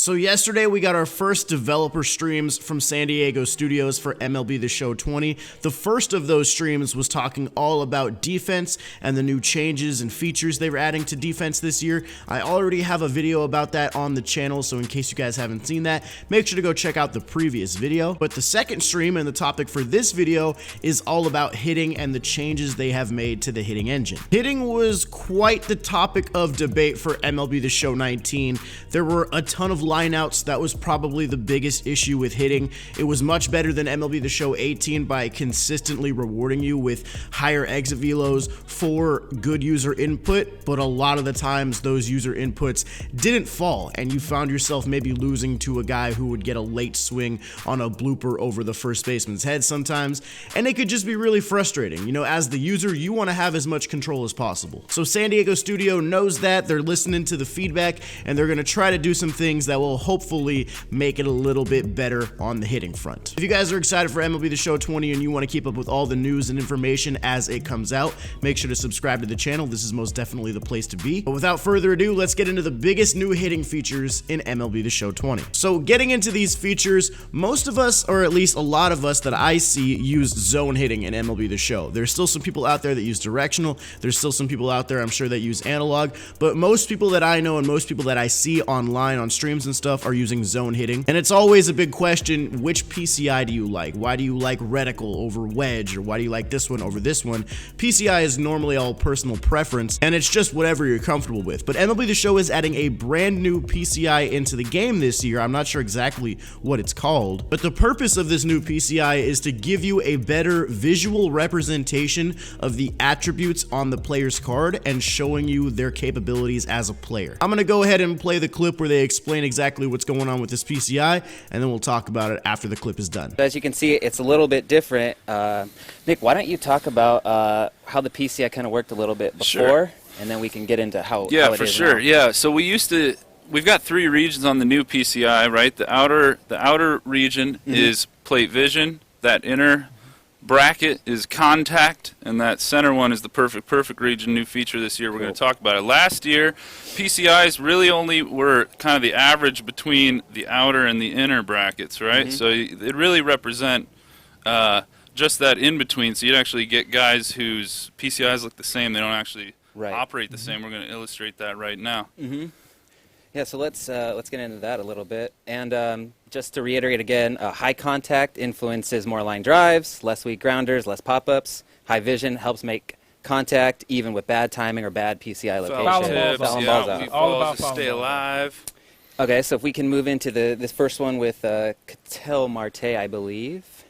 So yesterday we got our first developer streams from San Diego Studios for MLB The Show 20. The first of those streams was talking all about defense and the new changes and features they were adding to defense this year. I already have a video about that on the channel, so in case you guys haven't seen that, make sure to go check out the previous video. But the second stream and the topic for this video is all about hitting and the changes they have made to the hitting engine. Hitting was quite the topic of debate for MLB The Show 19. There were a ton of lineouts. That was probably the biggest issue with hitting. It was much better than MLB The Show 18 by consistently rewarding you with higher exit velos for good user input, but a lot of the times those user inputs didn't fall, and you found yourself maybe losing to a guy who would get a late swing on a blooper over the first baseman's head sometimes, and it could just be really frustrating. You know, as the user, you want to have as much control as possible. So San Diego Studio knows that. They're listening to the feedback, and they're going to try to do some things that will hopefully make it a little bit better on the hitting front. If you guys are excited for MLB The Show 20 and you want to keep up with all the news and information as it comes out, make sure to subscribe to the channel. This is most definitely the place to be. But without further ado, let's get into the biggest new hitting features in MLB The Show 20. So getting into these features, most of us, or at least a lot of us that I see, use zone hitting in MLB The Show. There's still some people out there that use directional. There's still some people out there, I'm sure, that use analog, but most people that I know and most people that I see online on streams and stuff are using zone hitting. And it's always a big question, which PCI do you like? Why do you like reticle over wedge, or why do you like this one over this one? PCI is normally all personal preference, and it's just whatever you're comfortable with. But MLB The Show is adding a brand new PCI into the game this year. I'm not sure exactly what it's called, but the purpose of this new PCI is to give you a better visual representation of the attributes on the player's card and showing you their capabilities as a player. I'm gonna go ahead and play the clip where they explain exactly what's going on with this PCI, and then we'll talk about it after the clip is done. As you can see, it's a little bit different. Nick, why don't you talk about how the PCI kind of worked a little bit before, Sure. and then we can get into how Yeah, how it for is sure. now. Yeah, so we've got three regions on the new PCI, right? The outer region is plate vision. That inner bracket is contact, and that center one is the perfect region. New feature this year. We're going to talk about it. Last year, PCIs really only were kind of the average between the outer and the inner brackets, right? So it really represent just that in between. So you'd actually get guys whose PCIs look the same. They don't actually operate the same. We're going to illustrate that right now. Yeah, so let's get into that a little bit. And just to reiterate again, high contact influences more line drives, less weak grounders, less pop-ups. High vision helps make contact even with bad timing or bad PCI location. Fouling balls out. All about to stay alive. Okay, so if we can move into this first one with Cattell Marte, I believe.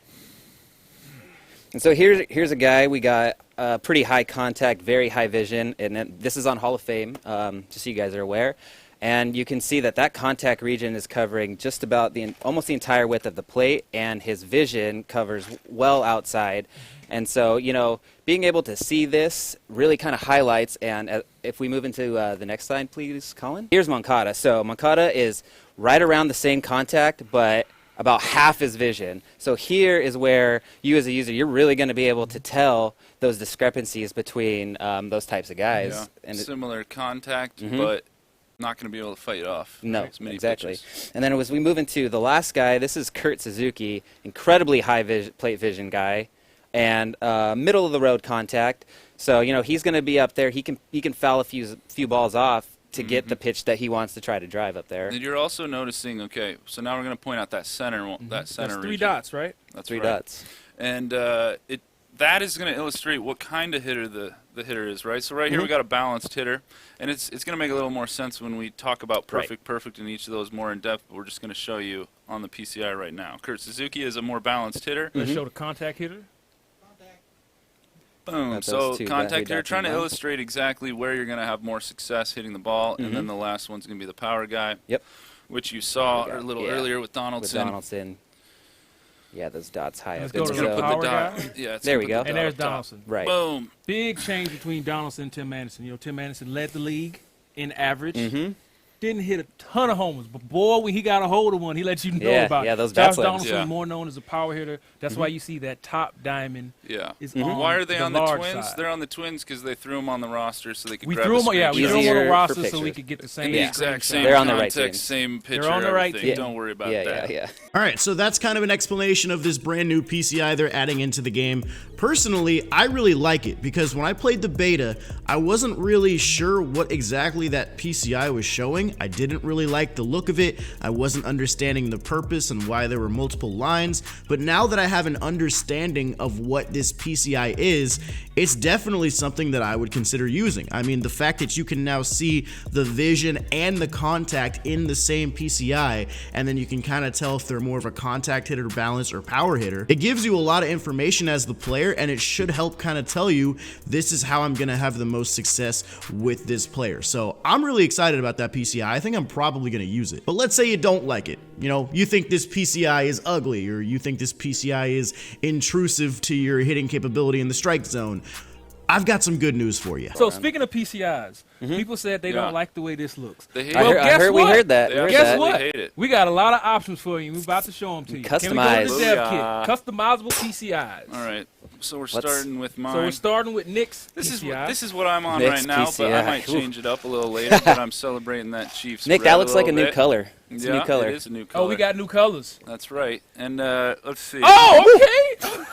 And so here's a guy. We got pretty high contact, very high vision, and then this is on Hall of Fame, just so you guys are aware. And you can see that contact region is covering just about almost the entire width of the plate, and his vision covers well outside. And so, you know, being able to see this really kind of highlights, and if we move into the next slide, please, Colin. Here's Moncada. So Moncada is right around the same contact, but about half his vision. So here is where you as a user, you're really going to be able to tell those discrepancies between those types of guys. Yeah. And similar contact, but not going to be able to fight it off. No, exactly. And then as we move into the last guy, this is Kurt Suzuki, incredibly high plate vision guy, and middle of the road contact. So you know he's going to be up there. He can foul a few balls off to get the pitch that he wants to try to drive up there. And you're also noticing. Okay, so now we're going to point out that center That's region. three dots, right? That's three dots. And that is going to illustrate what kind of hitter the hitter is, right? So right here we got a balanced hitter, and it's going to make a little more sense when we talk about perfect in each of those more in depth, but we're just going to show you on the PCI right now. Kurt Suzuki is a more balanced hitter. Let's show the contact hitter. Boom. So contact hitter, trying to illustrate exactly where you're going to have more success hitting the ball, and then the last one's going to be the power guy, which you saw a little earlier with Donaldson. Yeah, those dots high Let's up. go to the power guy. Yeah, there we go. And there's Donaldson. Right. Boom. Big change between Donaldson and Tim Anderson. You know, Tim Anderson led the league in average. didn't hit a ton of homers, but boy, when he got a hold of one, he lets you know Yeah, about it. yeah, those bat Josh flips. Donaldson, Yeah. more known as a power hitter. That's why you see that top diamond. Yeah. Is Why are they on the large Twins? side. They're on the Twins because they threw them on the roster so they could We grab threw a him, yeah, we screenshot. threw him on Easier the for roster so pictures. we could get the same. In the Yeah. exact same They're on the right context, team. same pitcher, on the right everything. team. Don't worry about Yeah, that. yeah. All right, so that's kind of an explanation of this brand new PCI they're adding into the game. Personally, I really like it because when I played the beta, I wasn't really sure what exactly that PCI was showing. I didn't really like the look of it. I wasn't understanding the purpose and why there were multiple lines. But now that I have an understanding of what this PCI is, it's definitely something that I would consider using. I mean, the fact that you can now see the vision and the contact in the same PCI, and then you can kind of tell if they're more of a contact hitter, balance, or power hitter. It gives you a lot of information as the player, and it should help kind of tell you this is how I'm going to have the most success with this player. So I'm really excited about that PCI. I think I'm probably going to use it. But let's say you don't like it. You know, you think this PCI is ugly, or you think this PCI is intrusive to your hitting capability in the strike zone. I've got some good news for you. So speaking of PCIs, people said they Yeah. don't like the way this looks. They hate I it. heard, guess we what? heard that. They We heard absolutely Guess that. what? hate it. We got a lot of options for you. We're about to show them to you. Can we go to the Customized. dev Booyah. kit? Customizable PCIs. All right. So we're Let's- starting with mine. So we're starting with Nick's This is PCI. what I'm on Nick's right now, but I PCI. might change it up a little later. But I'm celebrating that Chiefs. Nick, spread that looks like a little new bit. color. It's Yeah, a new color. it is a new color. Oh, we got new colors. That's right. And let's see. Oh,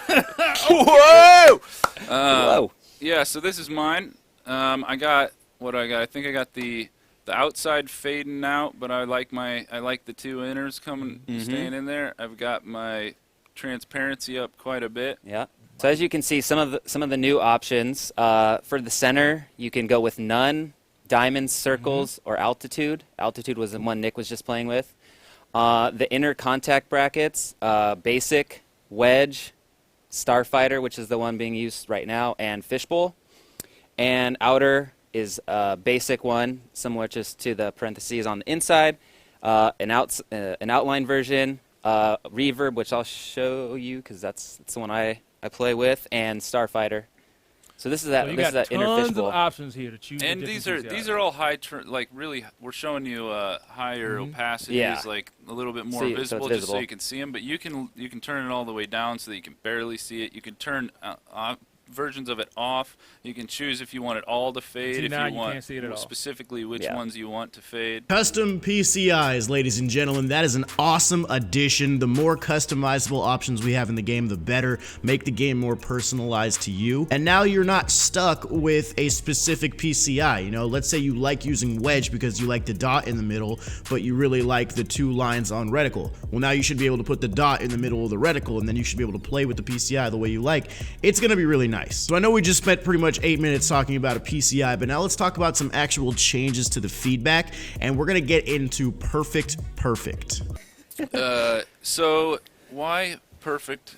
okay. Whoa! Whoa. Yeah. So this is mine. I got what I got. I think I got the outside fading out, but I like the two inners coming staying in there. I've got my transparency up quite a bit. Yeah. So as you can see, some of the new options for the center, you can go with none, diamonds, circles, or altitude. Altitude was the one Nick was just playing with. The inner contact brackets, basic, wedge, starfighter, which is the one being used right now, and fishbowl. And outer is a basic one, similar just to the parentheses on the inside. An outline version, reverb, which I'll show you because that's the one I play with, and starfighter. So this is that. So you this is got that inner tons of fishbowl. options here to choose. And the these different are PCIs. all high, like really, we're showing you higher opacities, Yeah. like a little bit more So it's visible, just so visible. you can see them. But you can turn it all the way down so that you can barely see it. You can turn versions of it off. You can choose if you want it all to fade, See, if now you you want can't see it at all. specifically which Yeah. ones you want to fade. Custom PCIs, ladies and gentlemen, that is an awesome addition. The more customizable options we have in the game, the better. Make the game more personalized to you. And now you're not stuck with a specific PCI. You know, let's say you like using wedge because you like the dot in the middle, but you really like the two lines on reticle. Well, now you should be able to put the dot in the middle of the reticle, and then you should be able to play with the PCI the way you like. It's going to be really nice. So I know we just spent pretty much 8 minutes talking about a PCI, but now let's talk about some actual changes to the feedback, and we're going to get into perfect. So why perfect?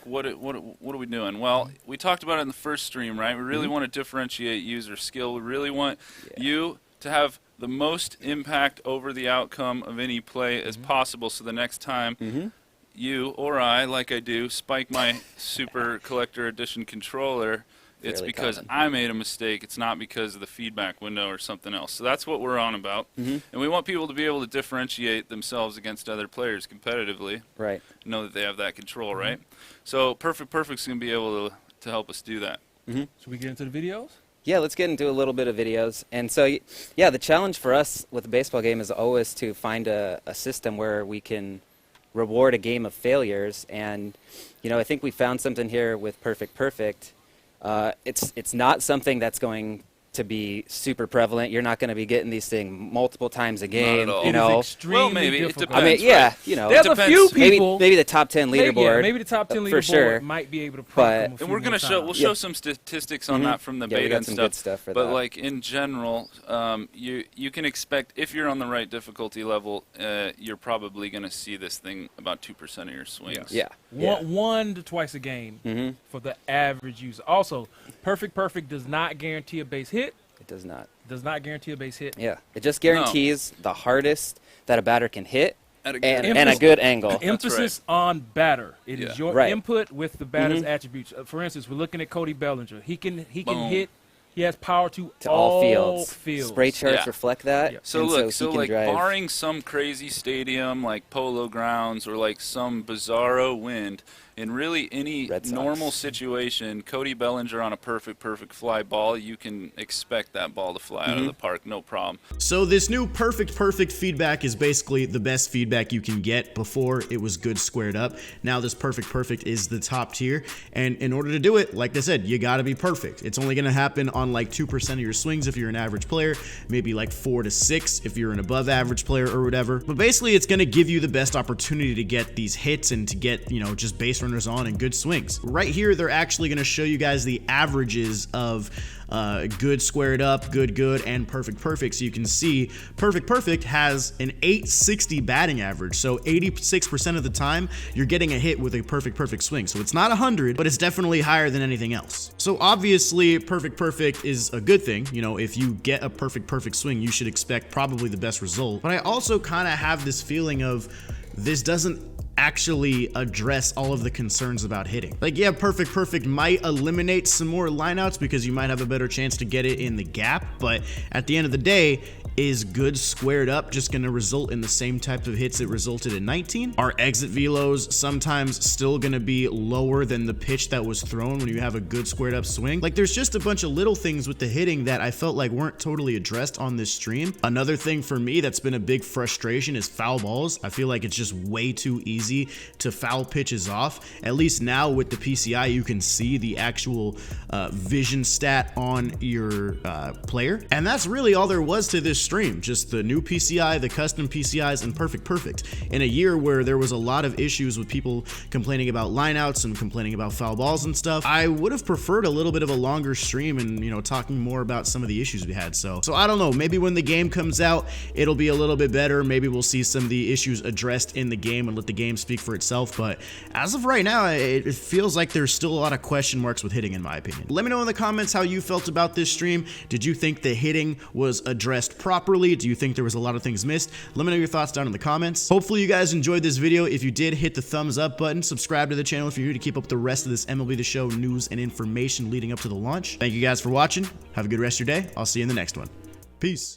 What are we doing? Well, we talked about it in the first stream, right? We really want to differentiate user skill. We really want you to have the most impact over the outcome of any play as possible. So the next time you or I, like I do, spike my Super Collector Edition controller, it's Fairly because common. I made a mistake. It's not because of the feedback window or something else. So that's what we're on about. And we want people to be able to differentiate themselves against other players competitively, Right. know that they have that control, right? So Perfect's going to be able to help us do that. Should we get into the videos? Yeah, let's get into a little bit of videos. And so, yeah, the challenge for us with the baseball game is always to find a system where we can reward a game of failures. And, you know, I think we found something here with Perfect. It's not something that's going to be super prevalent. You're not going to be getting these things multiple times a game. at all. You It know, is extremely Well, maybe. It difficult. I mean, depends, yeah, right? you know, There's a depends. few maybe people. maybe the top 10 leaderboard. Maybe the top 10 for leaderboard sure. might be able to But- prompt them a And few we're more gonna show we'll times. show some statistics on that from the Yeah, we beta got and some stuff. good stuff for but that. like in general, you can expect if you're on the right difficulty level, you're probably gonna see this thing about 2% of your swings. Yeah. One to twice a game for the average user. Also, Perfect does not guarantee a base hit. It does not. Does not guarantee a base hit. Yeah. It just guarantees the hardest that a batter can hit At a good and angle. a good angle. Emphasis on batter. It is Yeah. your Right. input with the batter's attributes. For instance, we're looking at Cody Bellinger. He can Boom. hit He has power to all fields. fields. Spray charts Yeah. reflect that. Yep. So and look, he so can like drive. barring some crazy stadium like Polo Grounds or like some bizarro wind, in really any Red Sox. normal situation, Cody Bellinger on a perfect fly ball, you can expect that ball to fly out of the park, no problem. So this new perfect feedback is basically the best feedback you can get. Before it was good squared up. Now this perfect is the top tier. And in order to do it, like I said, you gotta be perfect. It's only gonna happen on like 2% of your swings if you're an average player, maybe like 4 to 6 if you're an above average player or whatever. But basically it's gonna give you the best opportunity to get these hits and to get, you know, just base runners on and good swings. Right here, they're actually gonna show you guys the averages of good squared up, good, and perfect. So you can see perfect has an 860 batting average. So 86% of the time you're getting a hit with a perfect swing. So it's not 100, but it's definitely higher than anything else. So obviously perfect is a good thing. You know, if you get a perfect swing, you should expect probably the best result. But I also kind of have this feeling of this doesn't actually address all of the concerns about hitting. Like, yeah, perfect might eliminate some more lineouts because you might have a better chance to get it in the gap, but at the end of the day, is good squared up just going to result in the same type of hits it resulted in 19? Are exit velos sometimes still going to be lower than the pitch that was thrown when you have a good squared up swing? Like, there's just a bunch of little things with the hitting that I felt like weren't totally addressed on this stream. Another thing for me that's been a big frustration is foul balls. I feel like it's just way too easy to foul pitches off. At least now with the PCI, you can see the actual vision stat on your player. And that's really all there was to this stream, just the new PCI, the custom PCIs, and perfect. In a year where there was a lot of issues with people complaining about lineouts and complaining about foul balls and stuff, I would have preferred a little bit of a longer stream and, you know, talking more about some of the issues we had. So I don't know, maybe when the game comes out, it'll be a little bit better. Maybe we'll see some of the issues addressed in the game and let the game speak for itself. But as of right now, it feels like there's still a lot of question marks with hitting, in my opinion. Let me know in the comments how you felt about this stream. Did you think the hitting was addressed properly? Do you think there was a lot of things missed? Let me know your thoughts down in the comments. Hopefully you guys enjoyed this video. If you did, hit the thumbs up button, subscribe to the channel if you're new to keep up the rest of this MLB The Show news and information leading up to the launch. Thank you guys for watching. Have a good rest of your day. I'll see you in the next one. Peace.